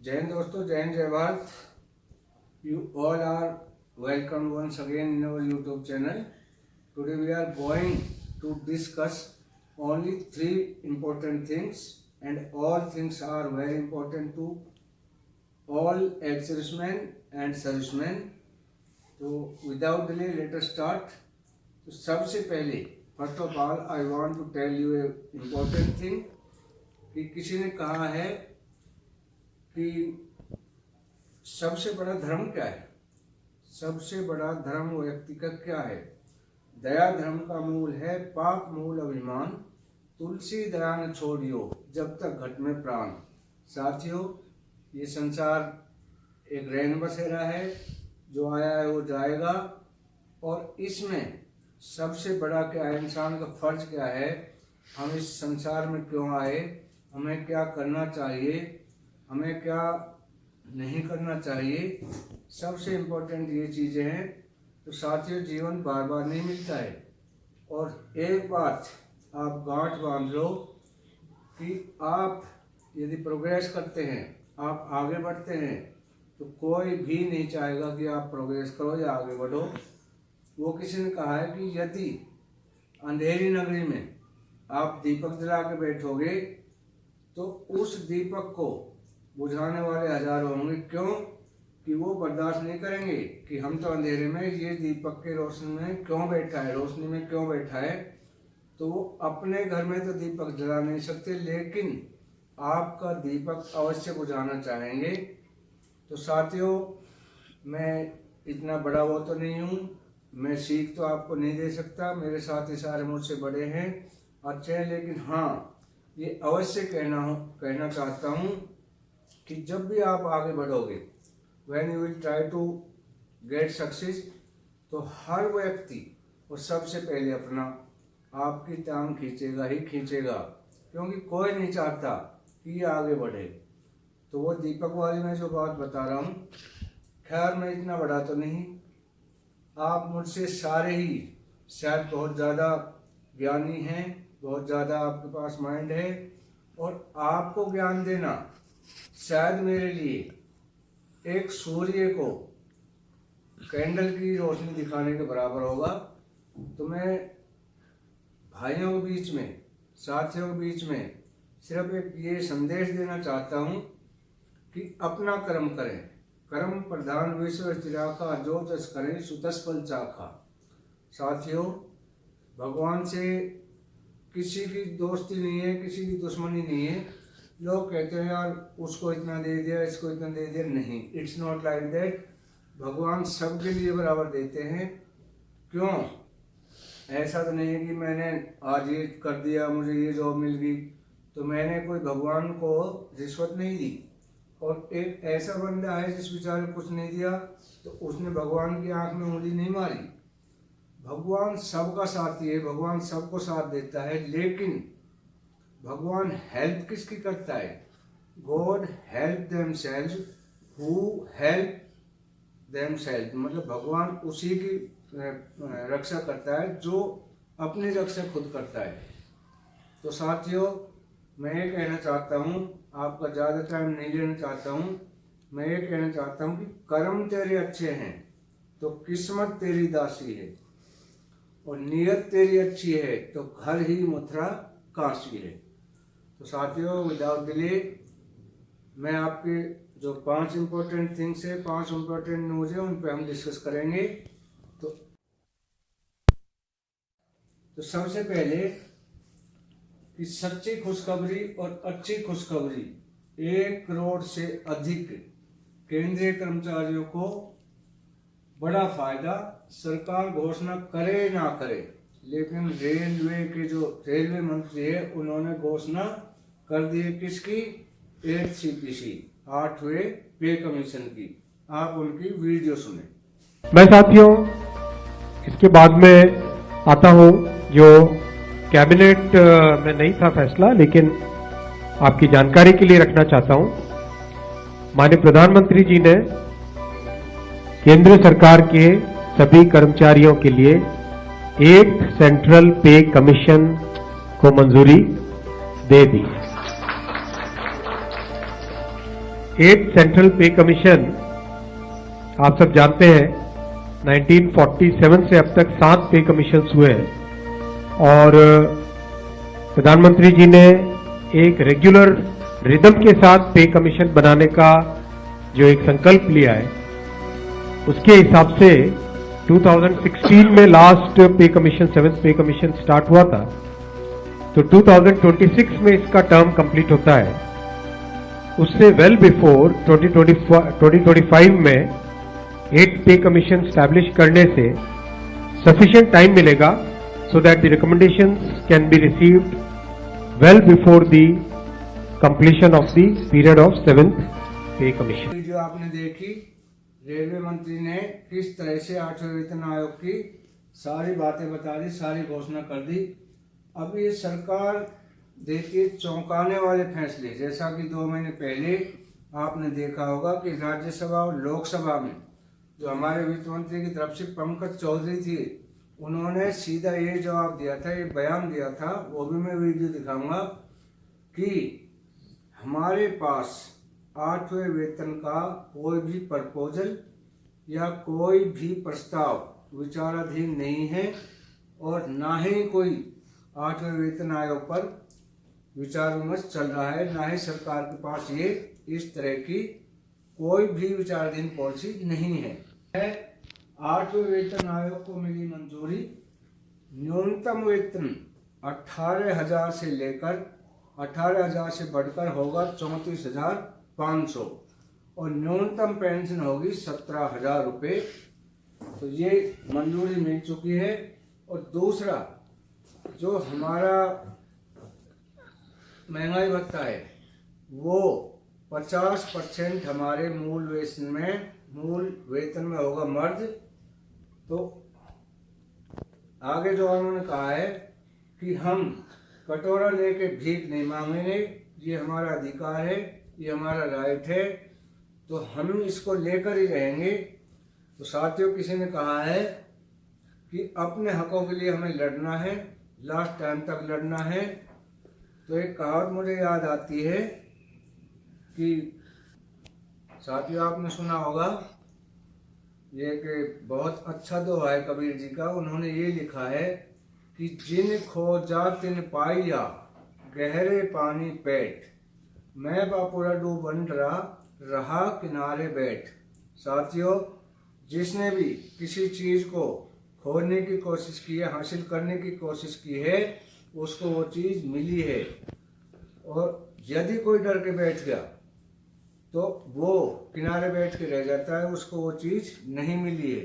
जय हिंद दोस्तों, जय हिंद, जय Bharat. You all are welcome once again in our YouTube channel. Today we are going to discuss only 3 important things, and all things are very important to all ex-servicemen and servicemen. So without delay, let us start. तो सबसे पहले first of all I want to tell you a important thing कि किसी ने कहा है कि सबसे बड़ा धर्म क्या है. सबसे बड़ा धर्म व्यक्ति का क्या है. दया धर्म का मूल है, पाप मूल अभिमान, तुलसी दया न छोड़ियो जब तक घट में प्राण. साथियों, ये संसार एक रैन बसेरा है, जो आया है वो जाएगा. और इसमें सबसे बड़ा क्या है, इंसान का फर्ज क्या है, हम इस संसार में क्यों आए, हमें क्या करना चाहिए, हमें क्या नहीं करना चाहिए. सबसे इम्पोर्टेंट ये चीज़ें हैं. तो साथियों, जीवन बार बार नहीं मिलता है. और एक बात आप गांठ बांध लो कि आप यदि प्रोग्रेस करते हैं, आप आगे बढ़ते हैं, तो कोई भी नहीं चाहेगा कि आप प्रोग्रेस करो या आगे बढ़ो. वो किसी ने कहा है कि यदि अंधेरी नगरी में आप दीपक जला के बैठोगे तो उस दीपक को बुझाने वाले हजारों होंगे. क्यों? कि वो बर्दाश्त नहीं करेंगे कि हम तो अंधेरे में, ये दीपक के रोशनी में क्यों बैठा है, रोशनी में क्यों बैठा है. तो वो अपने घर में तो दीपक जला नहीं सकते, लेकिन आपका दीपक अवश्य बुझाना चाहेंगे. तो साथियों, मैं इतना बड़ा वो तो नहीं हूँ, मैं सीख तो आपको नहीं दे सकता, मेरे साथी सारे मुझसे बड़े हैं, अच्छे हैं. लेकिन हाँ, ये अवश्य कहना चाहता हूँ कि जब भी आप आगे बढ़ोगे, when you will try to get success, तो हर व्यक्ति वो सबसे पहले अपना आपकी टांग खींचेगा ही खींचेगा, क्योंकि कोई नहीं चाहता कि ये आगे बढ़े. तो वो दीपक वाली मैं जो बात बता रहा हूँ, खैर मैं इतना बड़ा तो नहीं, आप मुझसे सारे ही शायद बहुत ज़्यादा ज्ञानी हैं, बहुत ज़्यादा आपके पास माइंड है, और आपको ज्ञान देना शायद मेरे लिए एक सूर्य को कैंडल की रोशनी दिखाने के बराबर होगा. तो मैं भाइयों के बीच में, साथियों के बीच में सिर्फ एक ये संदेश देना चाहता हूँ कि अपना कर्म करें. कर्म प्रधान विश्व चिराखा, जो जस करें सुतस फल चाखा. साथियों, भगवान से किसी की दोस्ती नहीं है, किसी की दुश्मनी नहीं है. लोग कहते हैं यार उसको इतना दे दिया, इसको इतना दे दिया. नहीं, इट्स नॉट लाइक दैट. भगवान सबके लिए बराबर देते हैं. क्यों? ऐसा तो नहीं है कि मैंने आज ये कर दिया, मुझे ये जॉब मिल गई, तो मैंने कोई भगवान को रिश्वत नहीं दी. और एक ऐसा बंदा है जिस बेचारे को कुछ नहीं दिया, तो उसने भगवान की आंख में उंगली नहीं मारी. भगवान सबका साथी है, भगवान सबको साथ देता है, लेकिन भगवान हेल्प किसकी करता है? God help themselves who help themselves. मतलब भगवान उसी की रक्षा करता है जो अपनी रक्षा खुद करता है. तो साथियों, मैं ये कहना चाहता हूँ, आपका ज़्यादा टाइम नहीं लेना चाहता हूँ, मैं ये कहना चाहता हूँ कि कर्म तेरे अच्छे हैं तो किस्मत तेरी दासी है, और नियत तेरी अच्छी है तो घर ही मथुरा काशी है. तो साथियों, विदाउट डिले मैं आपके जो 5 इम्पोर्टेंट थिंग्स है, 5 इम्पोर्टेंट न्यूज़ है, उन पे हम डिस्कस करेंगे. तो सबसे पहले कि सच्ची खुशखबरी और अच्छी खुशखबरी, 1 करोड़ से अधिक केंद्रीय कर्मचारियों को बड़ा फायदा. सरकार घोषणा करे ना करे, लेकिन रेलवे के जो रेलवे मंत्री है, उन्होंने घोषणा कर दी है किसकी? 8th CPC, 8वें पे कमीशन की. आप उनकी वीडियो सुने. मैं साथियों इसके बाद में आता हूं, जो कैबिनेट में नहीं था फैसला, लेकिन आपकी जानकारी के लिए रखना चाहता हूं. माननीय प्रधानमंत्री जी ने केंद्र सरकार के सभी कर्मचारियों के लिए 8th सेंट्रल पे कमीशन को मंजूरी दे दी. 8th सेंट्रल पे कमीशन आप सब जानते हैं 1947 से अब तक 7 पे कमीशन हुए हैं और प्रधानमंत्री जी ने एक रेगुलर रिदम के साथ पे कमीशन बनाने का जो एक संकल्प लिया है उसके हिसाब से 2016 में लास्ट पे कमीशन 7th पे कमीशन स्टार्ट हुआ था, तो 2026 में इसका टर्म कंप्लीट होता है। उससे वेल बिफोर 2025 में 8th पे कमीशन स्टैब्लिश करने से सफिशिएंट टाइम मिलेगा so that the recommendations can be received well before the completion of the period of 7th पे कमीशन। वीडियो आपने देखी, रेलवे मंत्री ने किस तरह से 8वें वेतन आयोग की सारी बातें बता दी, सारी घोषणा कर दी। अब ये सरकार देखिए चौंकाने वाले फैसले, जैसा कि 2 महीने पहले आपने देखा होगा कि राज्यसभा और लोकसभा में जो हमारे वित्त मंत्री की तरफ से पंकज चौधरी थी, उन्होंने सीधा ये जवाब दिया था, ये बयान दिया था, वो भी मैं वीडियो दिखाऊंगा कि हमारे पास 8वें वेतन का कोई भी प्रपोजल या कोई भी प्रस्ताव विचाराधीन नहीं है और ना ही कोई 8वें वेतन आयोग पर विचार विमर्श चल रहा है, ना ही सरकार के पास ये इस तरह की कोई भी विचाराधीन पॉलिसी नहीं है। 8वें वेतन आयोग को मिली मंजूरी, न्यूनतम वेतन 18,000 से लेकर 18,000 से बढ़कर होगा 34,500 और न्यूनतम पेंशन होगी 17,000 रुपये। तो ये मंजूरी मिल चुकी है। और दूसरा जो हमारा महंगाई भत्ता है वो 50% हमारे मूल वेतन में होगा मर्ज। तो आगे जो उन्होंने कहा है कि हम कटोरा लेके भीख नहीं मांगेंगे, ये हमारा अधिकार है, ये हमारा राइट है, तो हम इसको लेकर ही रहेंगे। तो साथियों, किसी ने कहा है कि अपने हकों के लिए हमें लड़ना है, लास्ट टाइम तक लड़ना है। तो एक कहावत मुझे याद आती है कि साथियों आपने सुना होगा, ये कि बहुत अच्छा दोहा है कबीर जी का। उन्होंने ये लिखा है कि जिन खोजा तिन पाइया गहरे पानी पेट, मैं बापुरा डूबन रहा किनारे बैठ। साथियों, जिसने भी किसी चीज को खोजने की कोशिश की है, हासिल करने की कोशिश की है, उसको वो चीज मिली है। और यदि कोई डर के बैठ गया तो वो किनारे बैठ के रह जाता है, उसको वो चीज नहीं मिली है।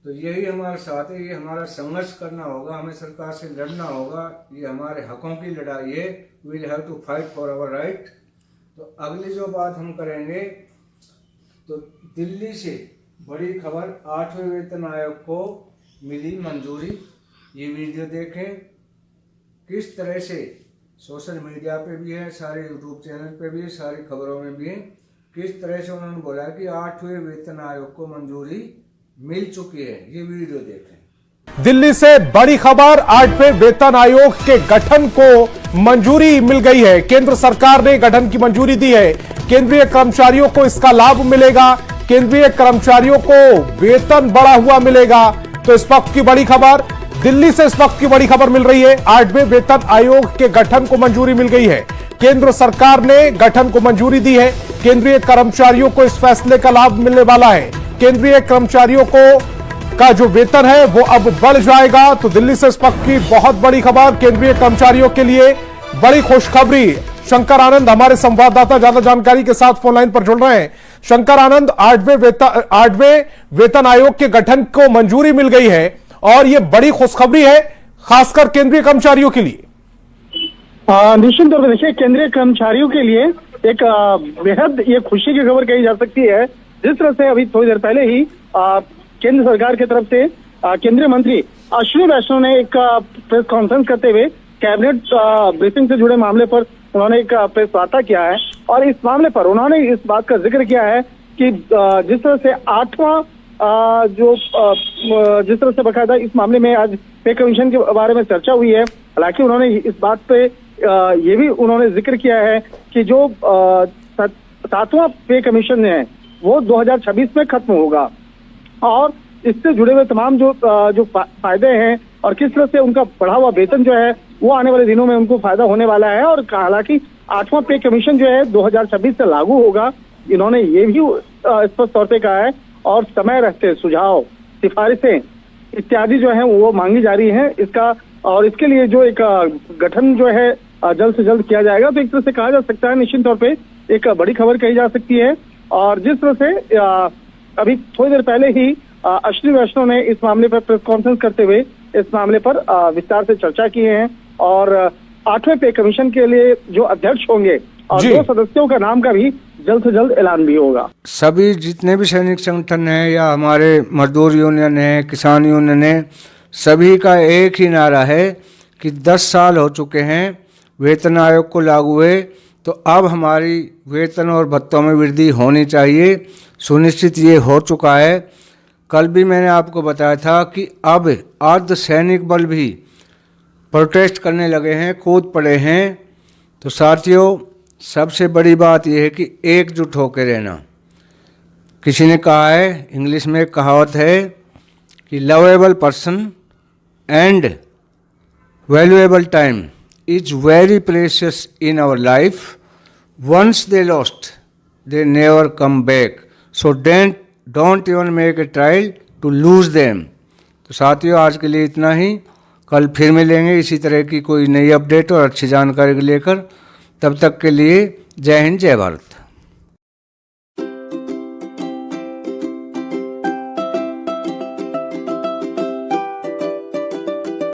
तो यही हमारे साथ है, ये हमारा संघर्ष करना होगा, हमें सरकार से लड़ना होगा, ये हमारे हकों की लड़ाई है। We will have to fight for our right. तो अगली जो बात हम करेंगे, तो दिल्ली से बड़ी खबर, 8वें वेतन आयोग को मिली मंजूरी। ये वीडियो देखें, किस तरह से सोशल मीडिया पे भी है, सारे यूट्यूब चैनल पे भी है, सारी खबरों में भी है, किस तरह से उन्होंने बोला कि 8वें वेतन आयोग को मंजूरी मिल चुकी है। ये वीडियो देखें। दिल्ली से बड़ी खबर, 8वें वेतन आयोग के गठन को मंजूरी मिल गई है। केंद्र सरकार ने गठन की मंजूरी दी है। केंद्रीय कर्मचारियों को इसका लाभ मिलेगा, केंद्रीय कर्मचारियों को वेतन बढ़ा हुआ मिलेगा। तो इस वक्त की बड़ी खबर, दिल्ली से इस वक्त की बड़ी खबर मिल रही है, 8वें वेतन आयोग के गठन को मंजूरी मिल गई है। केंद्र सरकार ने गठन को मंजूरी दी है। केंद्रीय कर्मचारियों को इस फैसले का लाभ मिलने वाला है। केंद्रीय कर्मचारियों का जो वेतन है वो अब बढ़ जाएगा। तो दिल्ली से इस वक्त की बहुत बड़ी खबर, केंद्रीय कर्मचारियों के लिए बड़ी खुशखबरी। शंकर आनंद हमारे संवाददाता ज्यादा जानकारी के साथ फोन लाइन पर जुड़ रहे हैं। शंकर आनंद, 8वें वेतन आयोग के गठन को मंजूरी मिल गई है और यह बड़ी खुशखबरी है, खासकर केंद्रीय कर्मचारियों के लिए। निश्चित तौर पर देखिए, केंद्रीय कर्मचारियों के लिए एक बेहद ये खुशी की खबर कही जा सकती है। जिस तरह से अभी थोड़ी देर पहले ही केंद्र सरकार की तरफ से केंद्रीय मंत्री अश्विनी वैष्णव ने एक प्रेस कॉन्फ्रेंस करते हुए कैबिनेट ब्रीफिंग से जुड़े मामले पर उन्होंने एक प्रेस वार्ता किया है और इस मामले पर उन्होंने इस बात का जिक्र किया है कि जिस तरह से 8वां जिस तरह से बकायदा इस मामले में आज पे कमीशन के बारे में चर्चा हुई है। हालांकि उन्होंने इस बात पे ये भी उन्होंने जिक्र किया है कि जो 7वां पे कमीशन है वो 2026 में खत्म होगा और इससे जुड़े हुए तमाम जो फायदे हैं और किस तरह से उनका बढ़ा हुआ वेतन जो है वो आने वाले दिनों में उनको फायदा होने वाला है। और हालांकि 8वां पे कमीशन जो है 2026 से लागू होगा, इन्होंने ये भी स्पष्ट तौर पे कहा है और समय रहते सुझाव, सिफारिशें इत्यादि जो है वो मांगी जा रही है इसका, और इसके लिए जो एक गठन जो है जल्द से जल्द किया जाएगा। तो एक तरह से कहा जा सकता है, निश्चित तौर पे एक बड़ी खबर कही जा सकती है। और जिस तरह से अभी थोड़ी देर पहले ही अश्विनी वैष्णव ने इस मामले पर प्रेस कॉन्फ्रेंस करते हुए इस मामले पर विस्तार से चर्चा की है और 8वें पे कमीशन के लिए जो अध्यक्ष होंगे और 2 सदस्यों का नाम का भी जल्द से जल्द ऐलान भी होगा। सभी जितने भी सैनिक संगठन हैं या हमारे मजदूर यूनियन है, किसान यूनियन है, सभी का एक ही नारा है कि 10 साल हो चुके हैं वेतन आयोग को लागू हुए, तो अब हमारी वेतन और भत्तों में वृद्धि होनी चाहिए। सुनिश्चित ये हो चुका है। कल भी मैंने आपको बताया था कि अब अर्धसैनिक बल भी प्रोटेस्ट करने लगे हैं, कूद पड़े हैं। तो साथियों, सबसे बड़ी बात यह है कि एकजुट होकर रहना। किसी ने कहा है, इंग्लिश में एक कहावत है कि lovable person and valuable time is very precious in our life. Once they lost, they never come back. So don't even make a try to lose them. तो साथियों, आज के लिए इतना ही। कल फिर मिलेंगे इसी तरह की कोई नई अपडेट और अच्छी जानकारी लेकर। तब तक के लिए जय हिंद, जय भारत।